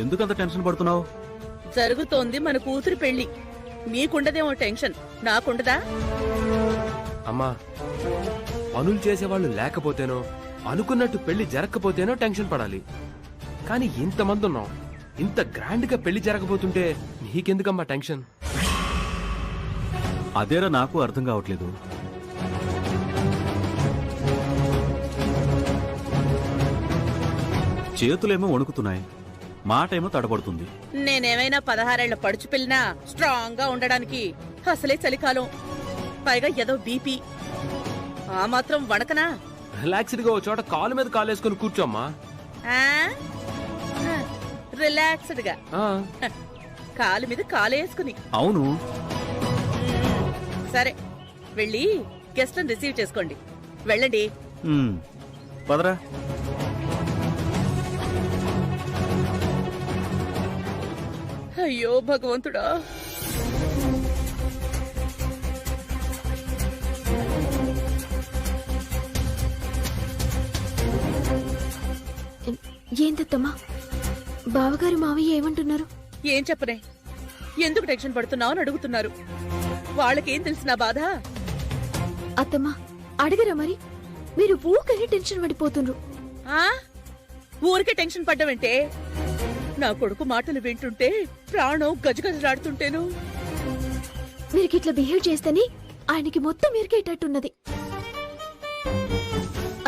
ఎందుకంత టెన్షన్ పడుతున్నావు? జరుగుతోంది మన కూతురు పెళ్లి. మీకుండదేమో టెన్షన్, నాకుండదా? అమ్మా, పనులు చేసేవాళ్ళు లేకపోతేనో, అనుకున్నట్టు పెళ్లి జరగకపోతేనో టెన్షన్ పడాలి. కానీ ఇంతమంది ఉన్నాం, ఇంత గ్రాండ్ గా పెళ్లి జరగబోతుంటే నీకెందుకమ్మా టెన్షన్? అదేరా నాకు అర్థం కావట్లేదు. చేతులేమో వణుకుతున్నాయి, మాట ఏమో తడబడుతుంది. నేనేమైనా 16 ఏళ్ల పడుచు పిల్లినా స్ట్రాంగ్ గా ఉండడానికి? అసలే చలికాలం, పైగా ఏదో బీపీ. ఆ మాత్రం వణకనా? రిలాక్స్డ్ గా ఓ చోట కాలు మీద కాలేసుకుని కూర్చోమ్మా. రిలాక్స్డ్ గా కాలు మీద కాలేసుకుని. అవును. సరే, వెళ్ళి గెస్ట్ రిసీవ్ చేసుకోండి. వెళ్ళండి. పదరా. అయ్యో భగవంతుడా! ఏందత్తమ్మా, బావగారు మావయ్య ఏమంటున్నారు? ఏం చెప్పనే, ఎందుకు టెన్షన్ పడుతున్నావు అని అడుగుతున్నారు. వాళ్ళకేం తెలిసిన బాధ? అత్తమ్మా అడగరా మరి, మీరు ఊకనే టెన్షన్ పడిపోతుండ్రు. ఊరికే టెన్షన్ పడ్డవంటే? నా కొడుకు మాటలు వింటుంటే ప్రాణం గజగజలాడుతుంటేను. మీరుకిట్లా బిహేవ్ చేస్తేనే ఆయనకి మొత్తం ఇరికేటట్టున్నది.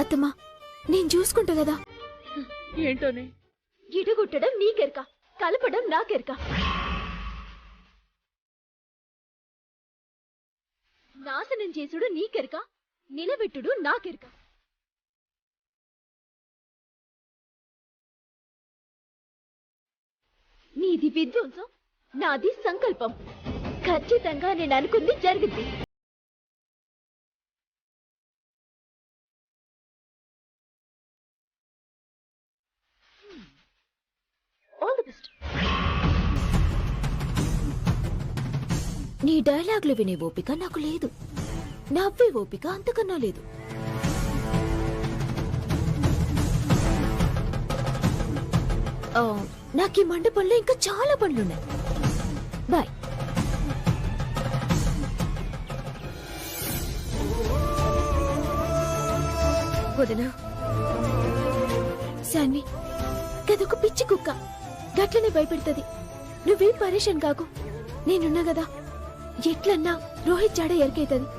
అత్తమ్మా నేను చూసుకుంటా కదా. ఏంటోనే? ఇడుగుట్టడం నీకెరక, కలపడం నాకెరక. నాశనం చేసుడు నీకెరక, నిలబెట్టుడు నాకెరక. నీది విధ్వంసం, నాది సంకల్పం. ఖచ్చితంగా నేను అనుకుంది జరిగింది. All the best. నీ డైలాగ్లు వినే ఓపిక నాకు లేదు, నవ్వే ఓపిక అంతకన్నా లేదు. నాకు ఈ మండపంలో ఇంకా చాలా పనులున్నాయి. బాయ్. వదనా శాన్వి, గదొక పిచ్చి కుక్క, గట్లనే భయపెడుతుంది. నువ్వేం పరేషాన్ కాకు, నేనున్నా కదా. ఎట్లన్నా రోహిత్ జాడ ఎరికైతుంది.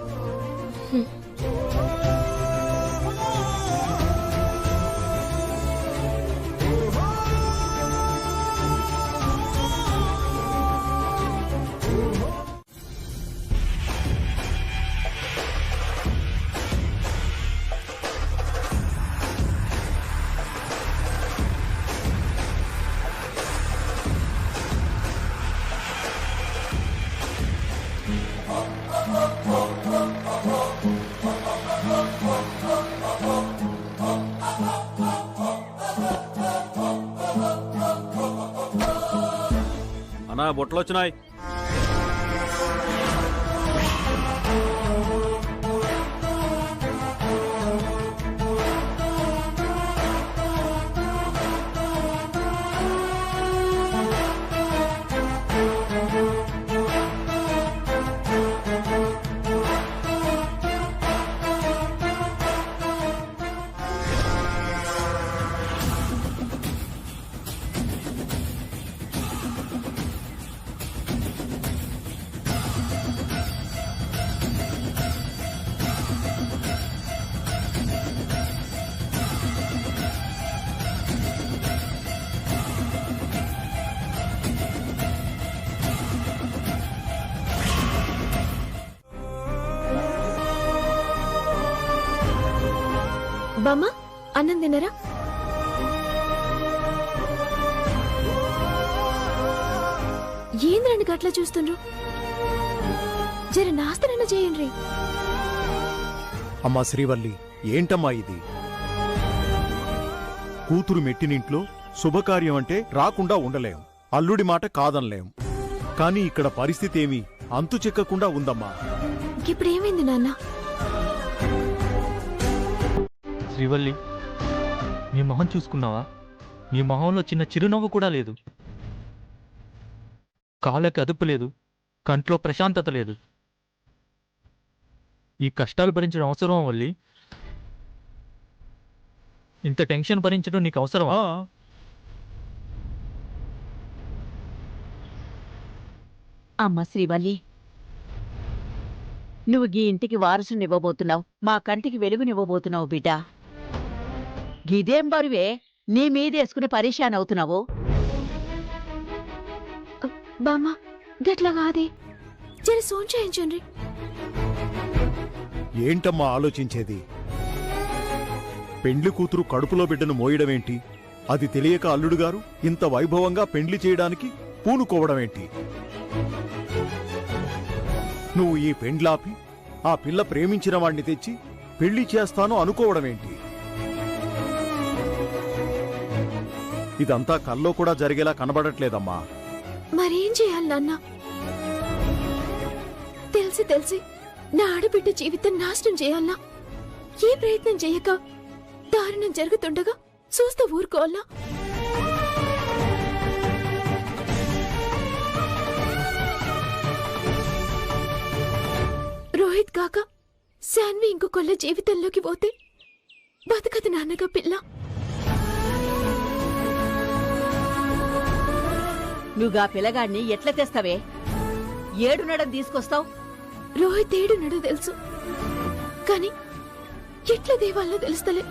అన్నా బొట్టలు వచ్చినాయి. బామ్మ అన్నం తినరా? ఏంద్రండి గట్లా చూస్తుండ్రు? జర నాస్తనన్నా చేయండి. అమ్మా శ్రీవల్లి, ఏంటమ్మా ఇది? కూతురు మెట్టినింట్లో శుభకార్యం అంటే రాకుండా ఉండలేం, అల్లుడి మాట కాదనలేం. కానీ ఇక్కడ పరిస్థితి ఏమీ అంతు చిక్కకుండా ఉందమ్మా. ఇప్పుడేమైంది నాన్న? శ్రీవల్లి, మీ మొహం చూసుకున్నావా? మీ మొహంలో చిన్న చిరునవ్వు కూడా లేదు. కాళ్ళకి అదుపు లేదు, కంట్లో ప్రశాంతత లేదు. ఈ కష్టాలు భరించడం అవసరమా వల్లి? ఇంత టెన్షన్ భరించడం నీకు అవసరమా? అమ్మ శ్రీవల్లి, నువ్వు గీ ఇంటికి వారసునివ్వబోతున్నావు, మా కంటికి వెలుగునివ్వబోతున్నావు బిడ్డ. గిదేం బరువే నీ మీదేసుకుని పరేషాన్ అవుతున్నావు? బామ్మ గట్లా కాదే, జర సోన్ చేయించండి. ఏంటమ్మా ఆలోచించేది? పెండ్లి కూతురు కడుపులో బిడ్డను మోయడమేంటి? అది తెలియక అల్లుడు గారు ఇంత వైభవంగా పెండ్లి చేయడానికి పూనుకోవడమేంటి? నువ్వు ఈ పెండ్లాపి ఆ పిల్ల ప్రేమించిన వాణ్ణి తెచ్చి పెళ్లి చేస్తాను అనుకోవడమేంటి? ఇదంతా కల్లో కూడా జరిగేలా కనబడట్లేదమ్మా. మరేం చేయాలి నాన్న? తెలిసి తెలిసి నా ఆడబిడ్డ జీవితం నాశనం చేయాలనా? ఏ ప్రయత్నం చేయక దారుణం జరుగుతుండగా చూస్తూ ఊరుకోవాలా? రోహిత్ కాక శాన్వి ఇంకొకళ్ళ జీవితంలోకి పోతే బతకదు నాన్నగా పిల్ల. నువ్వుగా పిల్లగాడిని ఎట్లా తెస్తావే? ఏడునడం తీసుకొస్తావు? రోహిత్ ఏడున్నాడో తెలుసు, కాని ఎట్లా దేవాలో తెలుస్తలే.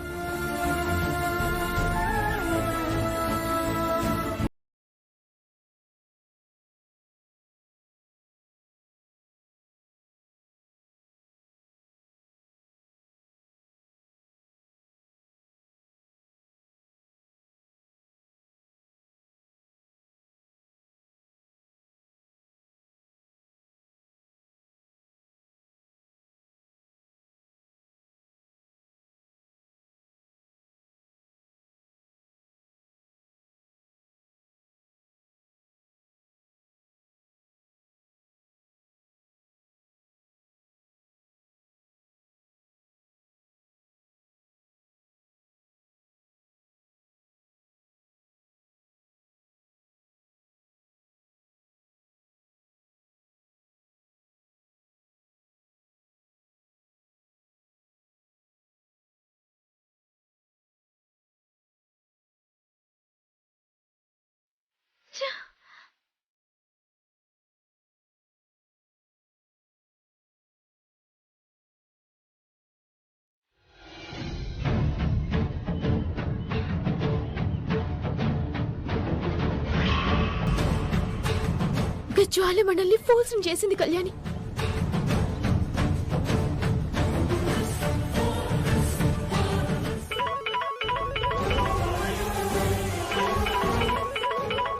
జ్వాల మనల్ని ఫోర్సం చేసింది కళ్యాణి.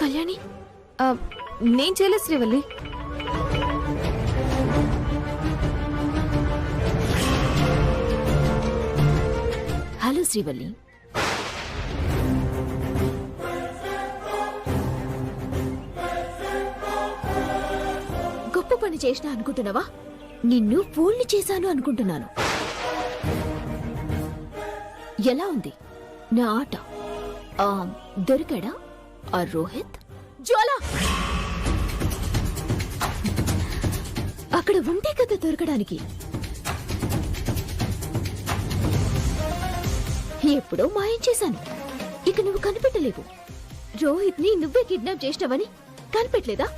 కళ్యాణి, నేను చేయలేదు శ్రీవల్లి. హలో శ్రీవల్లి, గొప్ప పని చేసినా అనుకుంటున్నావా? నిన్ను ఫోన్లు చేశాను అనుకుంటున్నాను. ఎలా ఉంది నా ఆట? దొరికాడా ఆ రోహిత్? జ్వాల అక్కడ ఉంటే కదా దొరకడానికి. ఎప్పుడో మాయం చేశాను, ఇక నువ్వు కనిపెట్టలేవు. రోహిత్ ని నువ్వే కిడ్నాప్ చేసినావని కనిపెట్టలేదా?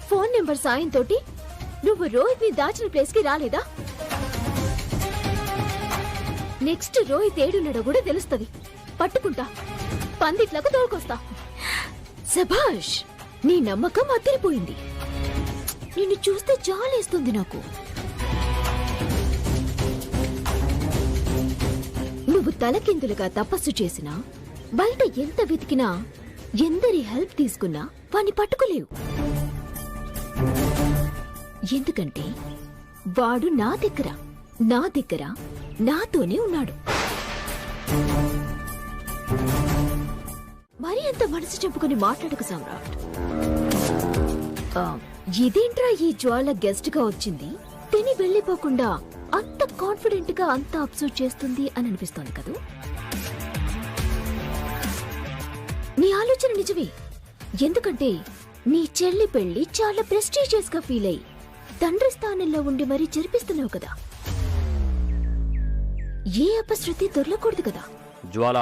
ఫోన్ నెంబర్ సాయంతో నువ్వు రోహిత్ ని దాచిన ప్లేస్ కి రాలేదా? నెక్స్ట్ రోహిత్ ఏడున్నాడో కూడా తెలుస్తుంది. పట్టుకుంటా, పందిట్లకు తోలుకొస్తా. శభాష్, నీ నమ్మకం అదిరిపోయింది. నిన్ను చూస్తే జాలేస్తుంది నాకు. నువ్వు తలకిందులుగా తపస్సు చేసినా, బయట ఎంత వెతికినా, ఎందరి హెల్ప్ తీసుకున్నా వాణ్ణి పట్టుకోలేవు. ఎందుకంటే వాడు నా దగ్గర నాతోనే ఉన్నాడు. మరి అంత మనసు చెప్పుకొని మాట్లాడకు సమ్రాట్. ఇదేంట్రా ఈ జ్వాల గెస్ట్ గా వచ్చింది, తిని వెళ్ళిపోకుండా అంత కాన్ఫిడెంట్ గా అంత అబ్జర్వ్ చేస్తుంది అని అనిపిస్తోంది కదూ? నీ ఆలోచన నిజమే, ఎందుకంటే నీ చెల్లి పెళ్లి చాలా ప్రెస్టీజియస్ గా ఫీల్ అయ్యి తండ్రి స్థానంలో ఉండి మరీ జరిపిస్తున్నావు కదా. ఏ అపశృతి దొరలకూడదు కదా. జ్వాల,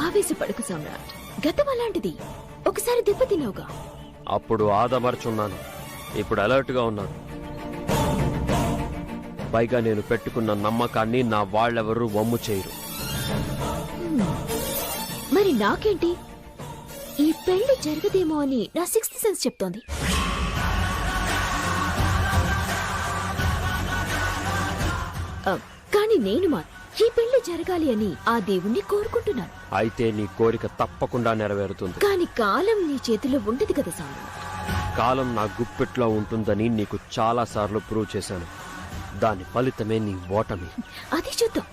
ఆవేశపడకు సమ్రాట్. గతం అలాంటిది. ఒకసారి దెబ్బతిన్నావుగా. అప్పుడు ఆదమర్చున్నాను, ఇప్పుడు అలర్ట్ గా ఉన్నాను. పైగా నేను పెట్టుకున్న నమ్మకాన్ని నా వాళ్ళెవరూ వమ్ము చేయరు. మరి నాకేంటి? ఈ పెళ్లి జరగదేమో అని నా సిక్స్త్ సెన్స్ చెప్తోంది. కానీ నేను ఈ పెళ్లి జరగాలి అని ఆ దేవుణ్ణి కోరుకుంటున్నాను. అయితే నీ కోరిక తప్పకుండా నెరవేరుతుంది. కానీ కాలం నీ చేతిలో ఉండదు కదా సామ్రాట్. కాలం నా గుప్పెట్లో ఉంటుందని నీకు చాలా సార్లు ప్రూవ్ చేశాను. దాని ఫలితమే నీ ఓటమి. అది చూద్దాం.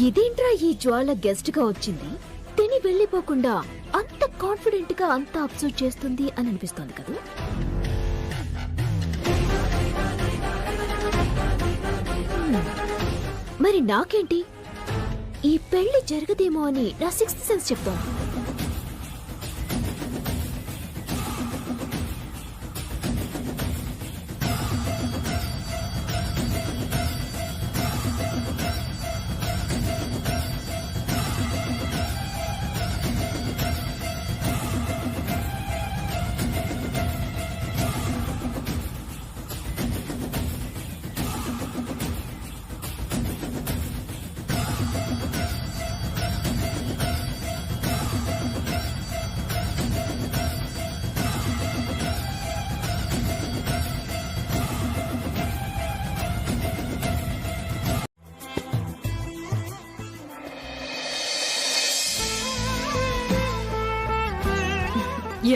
ఇదేంట్రా ఈ జ్వాల గెస్ట్ గా వచ్చింది, తిని వెళ్ళిపోకుండా అంత కాన్ఫిడెంట్ గా అంత అబ్జర్వ్ చేస్తుంది అని అనిపిస్తోంది కదా. మరి నాకేంటి? ఈ పెళ్లి జరగదేమో అని నా సిక్స్త్ సెన్స్ చెప్తోంది.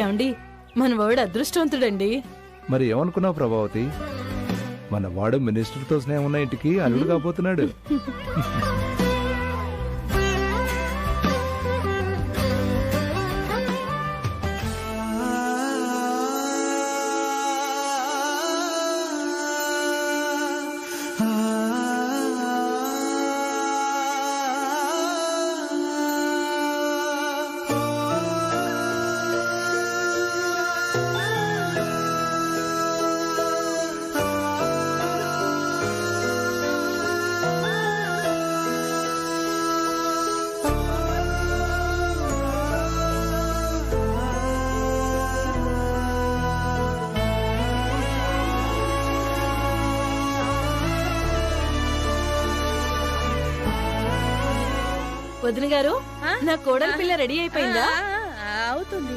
ఏమండి, మన వాడు అదృష్టవంతుడండి. మరి ఏమనుకున్నావు ప్రభావతి? మన వాడు మినిస్టర్తో స్నేహం ఉన్న ఇంటికి అల్లుడు కాబోతున్నాడు. వదిన గారు, నా కోడలి పిల్ల రెడీ అయిపోయిందా? అవుతుంది.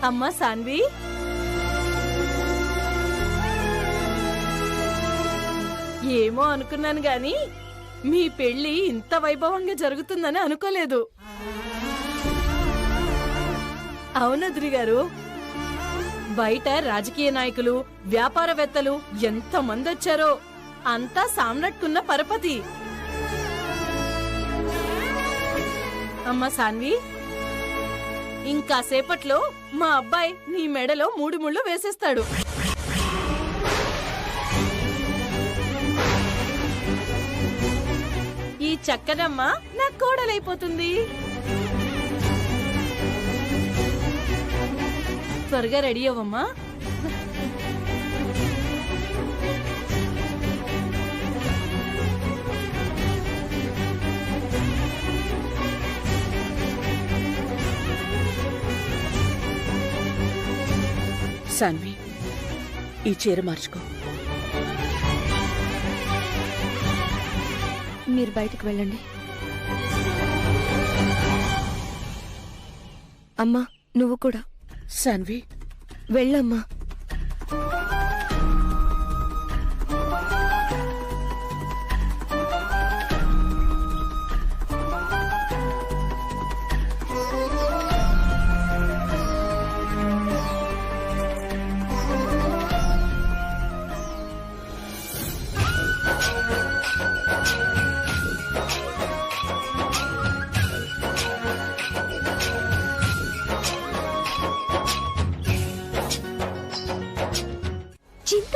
అమ్మా సాన్వి, ఏమో అనుకున్నాను గాని మీ పెళ్లి ఇంత వైభవంగా జరుగుతుందని అనుకోలేదు. అవునద్రి గారు, బయట రాజకీయ నాయకులు, వ్యాపారవేత్తలు ఎంత మంది వచ్చారో. అంతా సామ్రాట్కున్న పరపతి. అమ్మా సాన్వి, ఇంకాసేపట్లో మా అబ్బాయి నీ మెడలో 3 ముళ్ళు వేసేస్తాడు. ఈ చక్కనమ్మ నా కోడలైపోతుంది. త్వరగా రెడీ అవ్వమ్మా. సాన్వి, ఈ చీర మార్చుకో. మీరు బయటికి వెళ్ళండి. అమ్మా, నువ్వు కూడా సాన్వి, వెళ్ళమ్మా.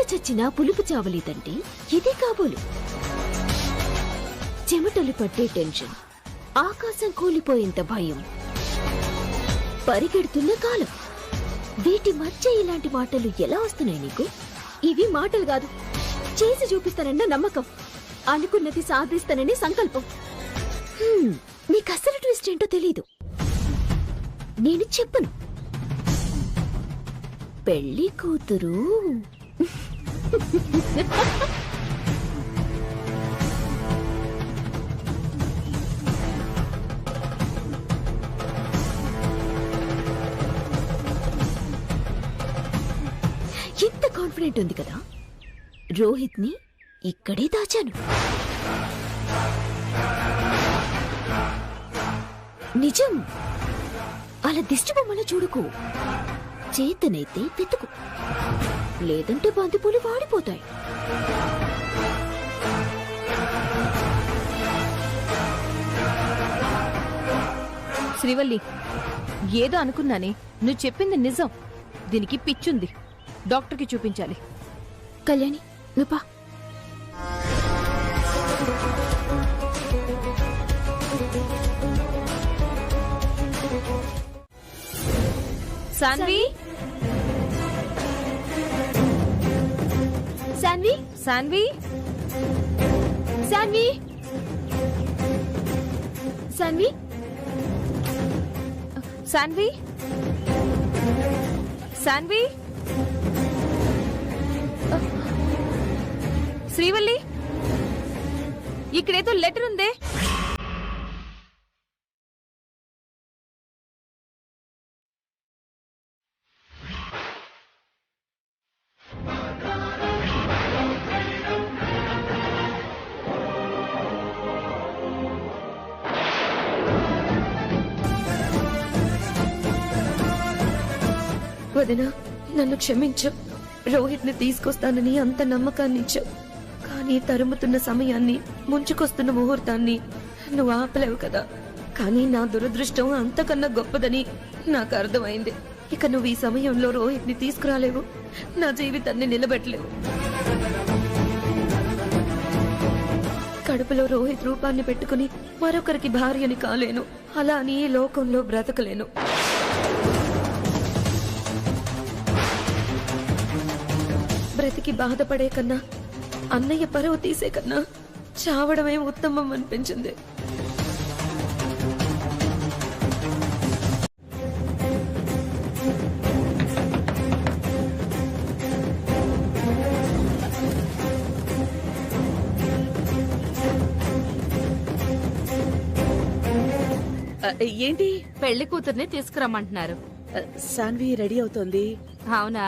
చచ్చినా పులుపు చావలేదంటే ఇదే కాబోలు. చెమటలు పట్టే టెన్షన్, ఆకాశం కూలిపోయేంత భయం, పరిగెడుతున్న కాలం, వీటి మధ్య ఇలాంటి మాటలు ఎలా వస్తున్నాయి నీకు? ఇవి మాటలు కాదు, చేసి చూపిస్తానన్న నమ్మకం, అనుకున్నది సాధిస్తాననే సంకల్పం. నీకు అసలు ట్విస్ట్ ఏంటో తెలీదు. నేను చెప్పను. పెళ్లి కూతురు ఎంత కాన్ఫిడెంట్ ఉంది కదా. రోహిత్ ని ఇక్కడే దాచాను. నిజం. అలా దిష్టి బొమ్మలో చూడకు. చేతనైతే వెతుకు, లేదంటే బంతిపూలు వాడిపోతాయి. శ్రీవల్లి, ఏదో అనుకున్నానే, నువ్వు చెప్పింది నిజం. దీనికి పిచ్చుంది, డాక్టర్కి చూపించాలి. కళ్యాణి నువ్వా. సాన్వి, సాన్వి, సాన్వి, సాన్వి, సాన్వి, సాన్వి, సాన్వి. శ్రీవల్లి, ఇక్కడేదో లెటర్ ఉందే. వదినా, నన్ను క్షమించు. రోహిత్ ని తీసుకొస్తానని అంత నమ్మకాన్ని ఇచ్చావు, కానీ తరుముతున్న సమయాన్ని, ముంచుకొస్తున్న ముహూర్తాన్ని నువ్వు ఆపలేవు కదా. కానీ నా దురదృష్టం అంతకన్నా గొప్పదని నాకు అర్థమైంది. ఇక నువ్వు ఈ సమయంలో రోహిత్ ని తీసుకురాలేవు, నా జీవితాన్ని నిలబెట్టలేవు. కడుపులో రోహిత్ రూపాన్ని పెట్టుకుని మరొకరికి భార్యని కాలేను, అలా అని ఈ లోకంలో బ్రతకలేను. బ్రతికి బాధపడే కన్నా, అన్నయ్య పరువు తీసే కన్నా చావడమే ఉత్తమం అనిపించింది. ఏంటి? పెళ్లి కూతుర్ని తీసుకురమ్మంటున్నారు. సాన్వి రెడీ అవుతోంది. అవునా,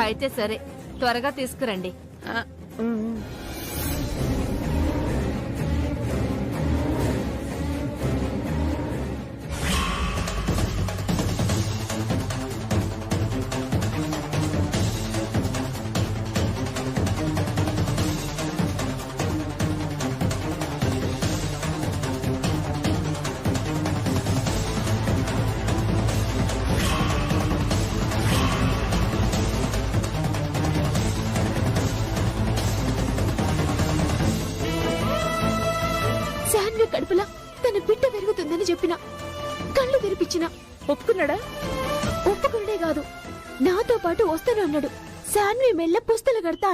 అయితే సరే, త్వరగా తీసుకురండి. శాన్వి కడుపులా తన బిడ్డ పెరుగుతుందని చెప్పిన, కళ్ళు తెరిపించిన. ఒప్పుకున్నాడా? ఒప్పుకునే కాదు, నాతో పాటు వస్తాను అన్నాడు. శాన్వి మెల్ల పుస్తలు కడతా.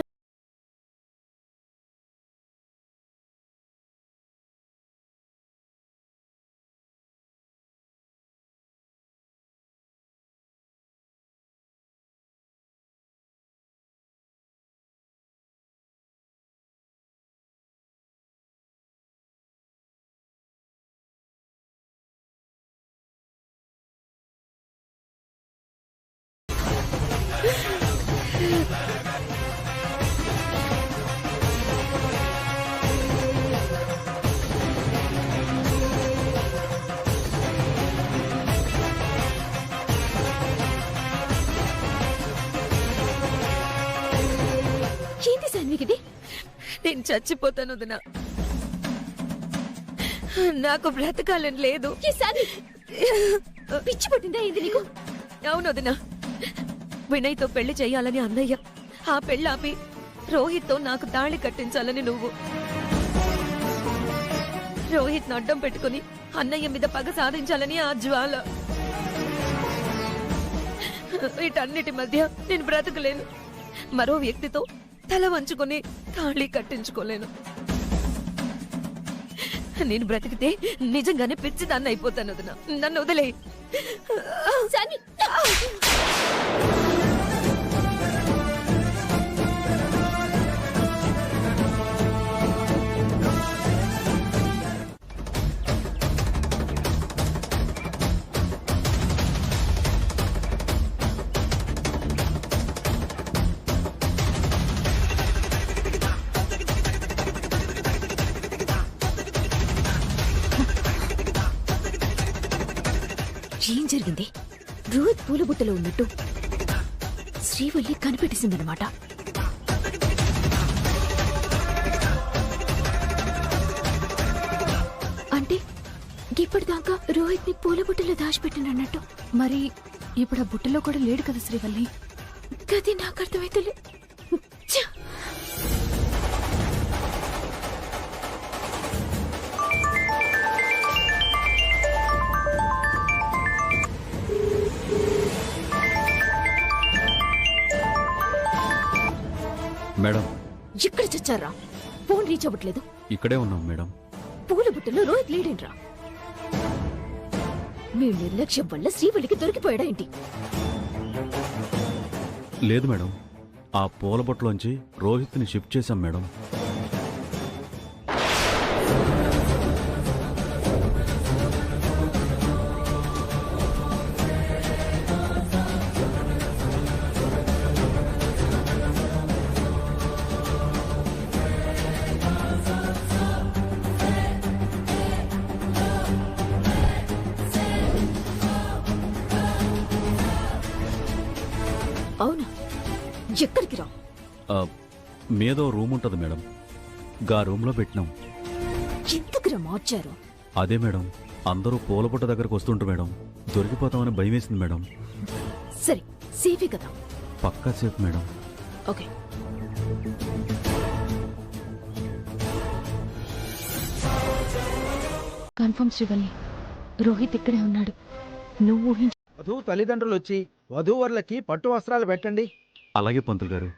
ఏంటి శాన్వికిది? నేను చచ్చిపోతాను వదినా, నాకు బ్రతకాలని లేదు. ఈ శాన్వి పిచ్చి పట్టిందా ఏంది నీకు? అవును వదినా, వినయ్తో పెళ్లి చేయాలని అన్నయ్య ఆ పెళ్ళాపి రోహిత్తో నాకు తాళి కట్టించాలని నువ్వు రోహిత్ అడ్డం పెట్టుకుని అన్నయ్య మీద పగ సాధించాలని ఆ జ్వాల. వీటన్నిటి మధ్య నేను బ్రతకలేను. మరో వ్యక్తితో తల వంచుకొని తాళి కట్టించుకోలేను. నేను బ్రతికితే నిజంగానే పిచ్చిదాన్ని అయిపోతాను. వదినా, నన్ను వదిలే. ఏం జరిగింది? రోహిత్ పూలబుట్టలో ఉన్నట్టు శ్రీవల్లి కనిపెట్టేసిందనమాట. అంటే ఇప్పటిదాకా రోహిత్ ని పూలబుట్టలో దాచిపెట్టినట్టు. మరి ఇప్పుడు ఆ బుట్టలో కూడా లేడు కదా శ్రీవల్లి. గది నాకు అర్థమైతే. మేడం, ఇక్కడ చచ్చారా? ఫోన్ రీచ్ అవ్వట్లేదు. ఇక్కడే ఉన్నాం మేడం. పూల బుట్టలో రోహిత్ లేడేంట్రా? మీ నిర్లక్ష్యం వల్ల శ్రీవల్లికి దొరికిపోయాడా ఏంటి? లేదు మేడం, ఆ పూల బొట్టులోంచి రోహిత్ని షిఫ్ట్ చేశాం మేడం. అవునా? ఎక్కడికి రా? మీదో రూమ్ ఉంటది మేడం, గా రూమ్లో పెట్టినాం. ఎందుకురా మార్చారు? అదే మేడం, అందరూ పూలబుట్ట దగ్గరకు వస్తుంటారు మేడం. దొరికిపోతామని భయం వేసింది మేడం. సరే, సేఫే కదా? పక్కా safe madam. Okay. Confirm Srivalli, Rohit ఇక్కడే ఉన్నాడు. నువ్వు ఊహించ. వధువు తల్లిదండ్రులు వచ్చి వధూవరులకి పట్టు వస్త్రాలు పెట్టండి. అలాగే పంతులు గారు.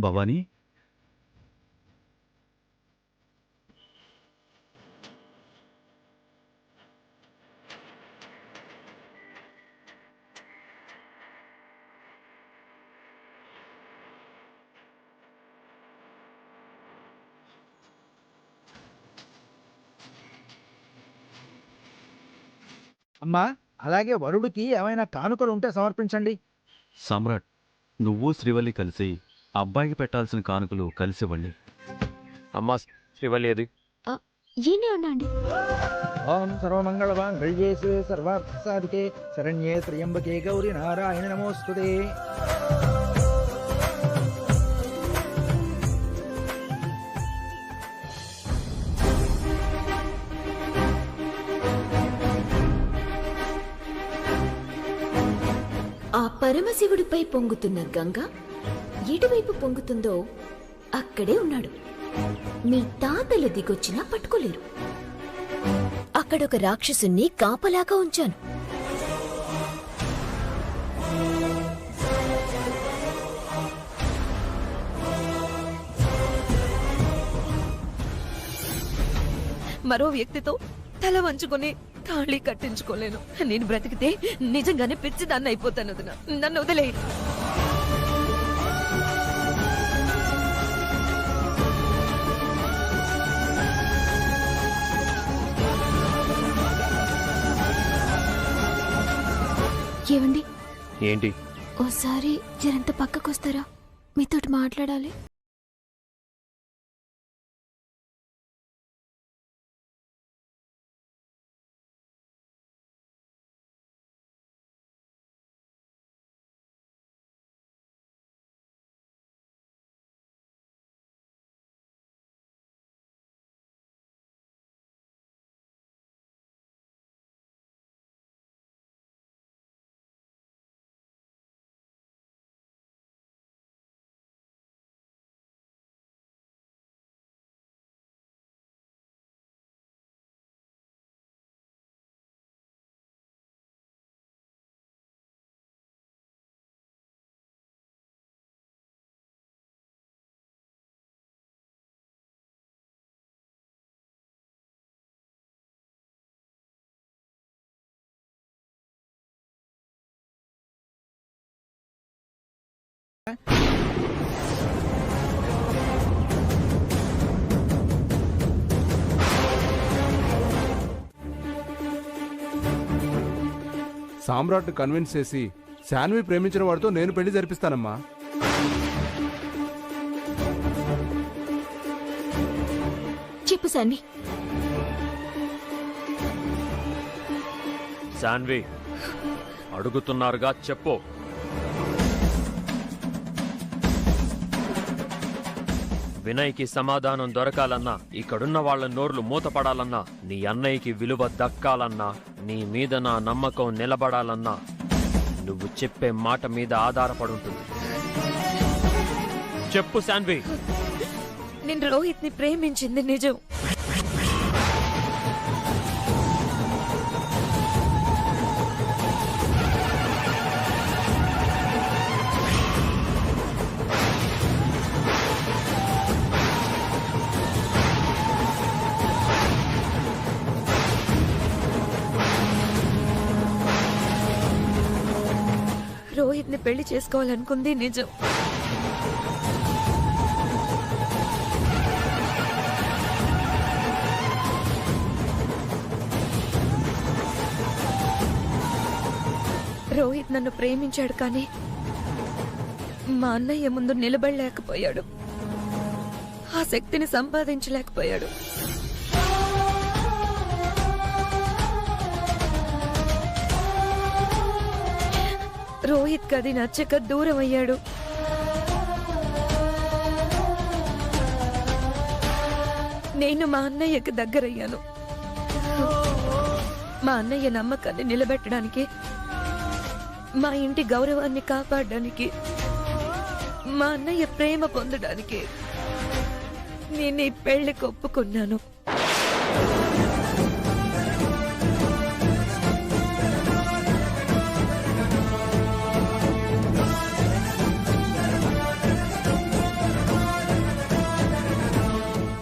భవానీ, అమ్మా, అలాగే వరుడికి ఏమైనా కానుకలు ఉంటే సమర్పించండి. సమ్రాట్, నువ్వు శ్రీవల్లి కలిసి అబ్బాయికి పెట్టాల్సిన కానుకలు కలిసివ్వండి. అమ్మా, శ్రీవల్లి ఏది? ఈయనే ఉన్నాండి. ఓం సర్వమంగళమాంగళ్యే శివే సర్వార్థసాధికే శరణ్యే త్ర్యంబకే గౌరి నారాయణ నమోస్తుతే. ఆ పరమశివుడిపై పొంగుతున్న గంగ ఎటువైపు పొంగుతుందో అక్కడే ఉన్నాడు. మీ తాతలు దిగొచ్చినా పట్టుకోలేరు. అక్కడొక రాక్షసుణ్ణి కాపలాగా ఉంచాను. మరో వ్యక్తితో తల వంచుకొని తాళి కట్టించుకోలేను. నేను బ్రతికితే నిజంగానే పిచ్చిదాన్ని అయిపోతాను. వదినా, నన్ను వదిలే. ఏవండి, ఏంటి? ఓసారి జరంత పక్కకొస్తారా? మీతోటి మాట్లాడాలి. సామ్రాట్ కన్విన్స్ చేసి శాన్వి ప్రేమించిన వాడితో నేను పెళ్లి జరిపిస్తానమ్మా. చెప్పు శాన్వి. శాన్వి అడుగుతున్నారుగా, చెప్పు. వినయ్కి సమాధానం దొరకాలన్నా, ఇక్కడున్న వాళ్ళ నోర్లు మూతపడాలన్నా, నీ అన్నయ్యకి విలువ దక్కాలన్నా, నీ మీద నా నమ్మకం నిలబడాలన్నా నువ్వు చెప్పే మాట మీద ఆధారపడుంటుంది. చెప్పు శాన్వి. నేను రోహిత్ ని ప్రేమించింది నిజం. రోహిత్ ని పెళ్లి చేసుకోవాలనుకుంది నిజం. రోహిత్ నన్ను ప్రేమించాడు, కానీ మా అన్నయ్య ముందు నిలబడలేకపోయాడు. ఆ శక్తిని సంపాదించలేకపోయాడు. రోహిత్ కది నచ్చక దూరం అయ్యాడు. నేను మా అన్నయ్యకి దగ్గరయ్యాను. మా అన్నయ్య నమ్మకాన్ని నిలబెట్టడానికి, మా ఇంటి గౌరవాన్ని కాపాడడానికి, మా అన్నయ్య ప్రేమ పొందడానికి నేను ఈ పెళ్లికి ఒప్పుకున్నాను.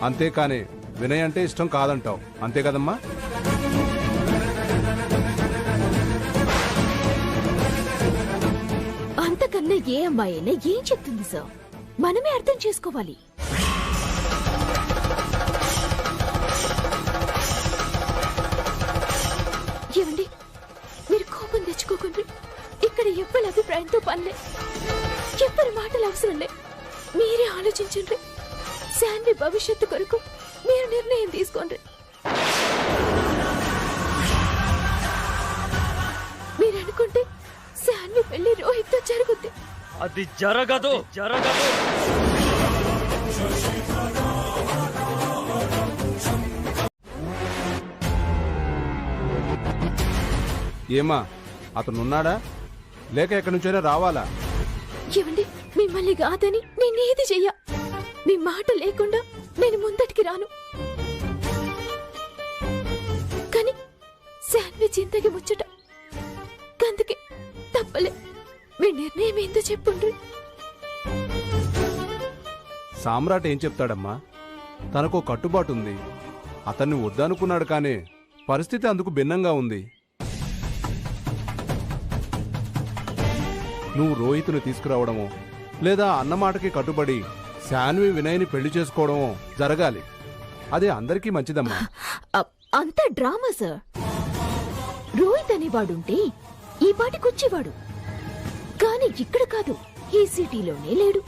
అంతేకాని వినయ్ అంటే ఇష్టం కాదంటావు, అంతే కదమ్మా? అంతకన్నా ఏ అమ్మాయి అయినా ఏం చెప్తుంది సార్? మనమే అర్థం చేసుకోవాలి. ఏమండి, మీరు కోపం తెచ్చుకోకండి. ఇక్కడ ఎవ్వరి అభిప్రాయంతో పనిలే, ఎవ్వరి మాటలు అవసరం లే. మీరే ఆలోచించండి. శాన్వి భవిష్యత్తు కొరకు మీరు నిర్ణయం తీసుకోండి. మీరు అనుకుంటే శాన్వి పెళ్లి రోహిత్ తో జరుగుద్ది. అది జరగదు, జరగదు. ఏమా, అతనున్నాడా లేక ఎక్కడి నుంచైనా రావాలా? ఏమండి, మిమ్మల్ని కాదని నేనేది చెయ్య. మీ మాట లేకుండా నేను ముందటికి రాను. కానీ శాన్వి చింతకి ముచ్చట, అందుకే తప్పలే. మీ నిర్ణయం ఏందో చెప్పుండ్రి. సామ్రాట్ ఏం చెప్తాడమ్మా? తనకో కట్టుబాటు ఉంది. అతన్ని వద్దనుకున్నాడు, కానీ పరిస్థితి అందుకు భిన్నంగా ఉంది. నువ్వు రోహిత్ను తీసుకురావడమో లేదా అన్నమాటకి కట్టుబడి శాన్వి వినయ్ని పెళ్లి చేసుకోవడమో జరగాలి. అదే అందరికీ మంచిదమ్మా. అంత డ్రామా సార్. రోహిత్ అనేవాడుంటే ఈ పాటికొచ్చేవాడు, కానీ ఇక్కడ కాదు, ఈ సిటీలోనే లేడు.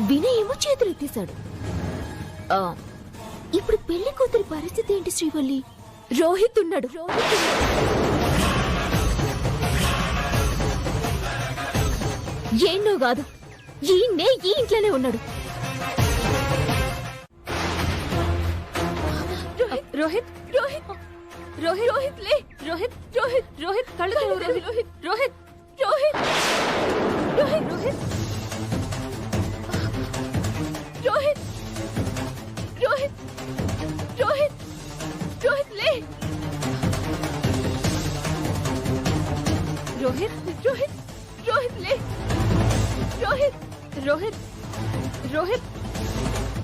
వినయ్ ఏమో చేతులెత్తేశాడు. ఇప్పుడు పెళ్లి కూతురి పరిస్థితి ఏంటి శ్రీవల్లి? రోహిత్ ఉన్నాడు. ఏన్నో కాదు, ఈయన్నే ఈ ఇంట్లోనే ఉన్నాడు. రోహిత్ రోహిత్ రోహిత్ రోహిత్ లే. రోహిత్ రోహిత్ రోహిత్ కళ్ళు తెరువు. రోహిత్ రోహిత్ రోహిత్ రోహిత్ రోహిత్ రోహిత్ రోహిత్ రోహిత్ రోహిత్ లే. రోహిత్ రోహిత్ రోహిత్ లే. రోహిత్ రోహిత్ రోహిత్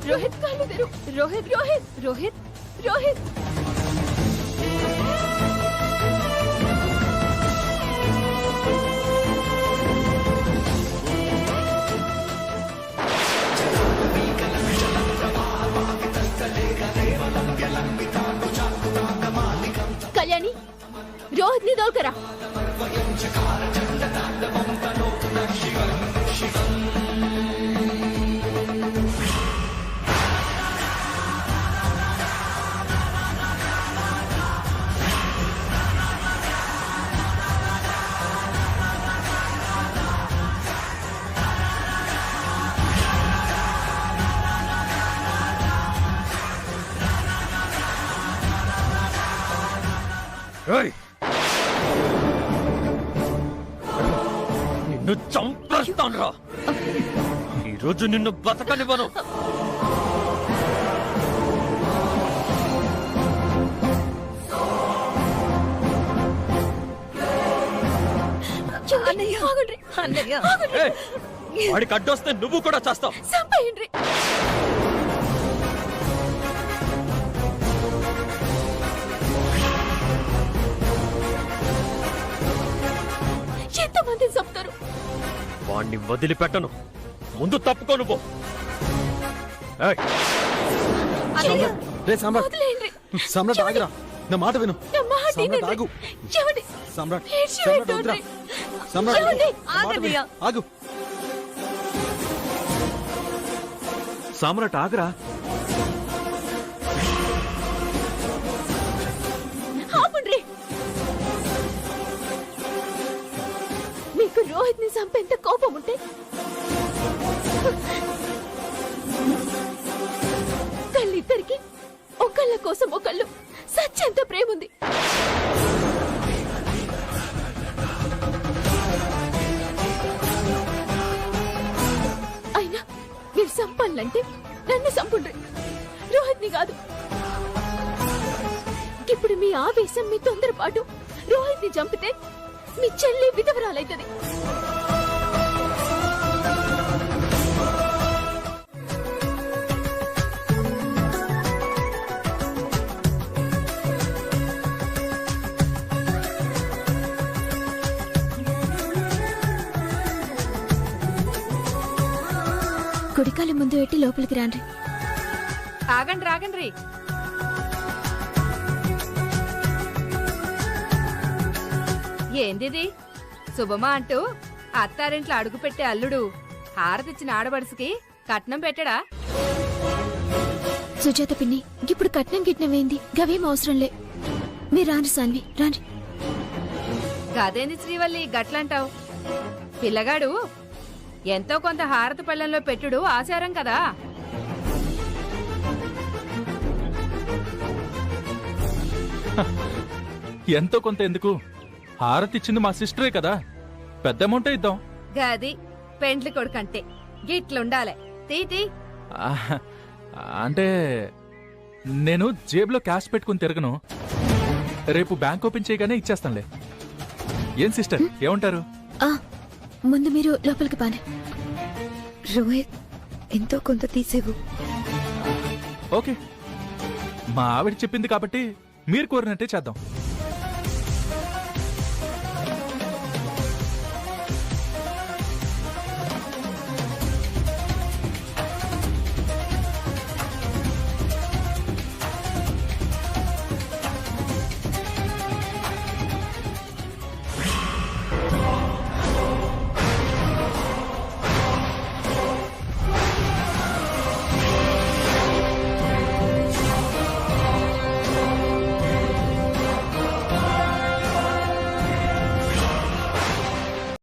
రోహిత్ కళ్ళు తెరువు. రోహిత్ రోహిత్ రోహిత్ రోహిత్ రోహిత్ ని దోల్కరా. నిన్ను చంపేస్తానురా. ఈరోజు నిన్ను బతకనివ్వను. వాడికి అడ్డొస్తే నువ్వు కూడా చేస్తావు. చంపేయండి. ఎంతమందిని చంపుతారు? వాణ్ణి వదిలిపెట్టను. ముందు తప్పుకో నువ్వు. వదిలేయండి. సమ్రాట్ ఆగరా, నా మాట విను. నా మాట సమ్రాట్ వినండి. ఆగు. ఏమండి? సమ్రాట్ ఏడ్చి సమ్రాట్ పెట్టండి. వద్దురా. సమ్రాట్ ఏమండి? నా మాట విను. ఆగు. సామ్రాట్ ఆగరా. ఆపండి. మీకు రోహిత్ ని చంపేంత కోపం ఉంటే వాళ్ళిద్దరికి ఒకళ్ళ కోసం ఒకళ్ళు సత్యంత ప్రేమ ఉంది. అయినా మీరు చంపాలంటే నన్ను చంపుండ్రి, రోహిత్ ని కాదు. ఇప్పుడు మీ ఆవేశం, మీ తొందరపాటు రోహిత్ ని చంపితే మీ చెల్లి విధవరాలైతది. కుడికాలి ముందు పెట్టి లోపలికి రాండి. ఆగండి రాగండ్రి. ఏందిది శుభమా అంటూ అత్తారింట్లో అడుగు పెట్టే అల్లుడు హారతిచ్చిన ఆడబడుసుకి కట్నం పెట్టడా? సుజాత పిన్ని, ఇప్పుడు కట్నం గిట్నం ఏంది? గవేం అవసరంలే. మీరు రాండి సాన్వి, రాండి. గదేంది శ్రీవల్లి గట్లంటావు? పిల్లగాడు ఎంతో కొంత హారతి పళ్ళెంలో పెట్టుడు ఆచారం కదా. ఎంతో కొంత ఎందుకు? హారతిచ్చింది మా సిస్టరే కదా, పెద్ద అమౌంటే ఇద్దాం. గది పెండ్లి కొడుకంటే గిట్లుండాలే. తీ అంటే నేను జేబులో క్యాష్ పెట్టుకుని తిరగను. రేపు బ్యాంక్ ఓపెన్ చేయగానే ఇచ్చేస్తానులే. ఏం సిస్టర్, ఏమంటారు? ముందు మీరు లోపలికి పానే. రోహిత్, ఎంతో కొంత తీసేవు. ఓకే, మా ఆవిడ చెప్పింది కాబట్టి మీరు కోరినట్టే చేద్దాం.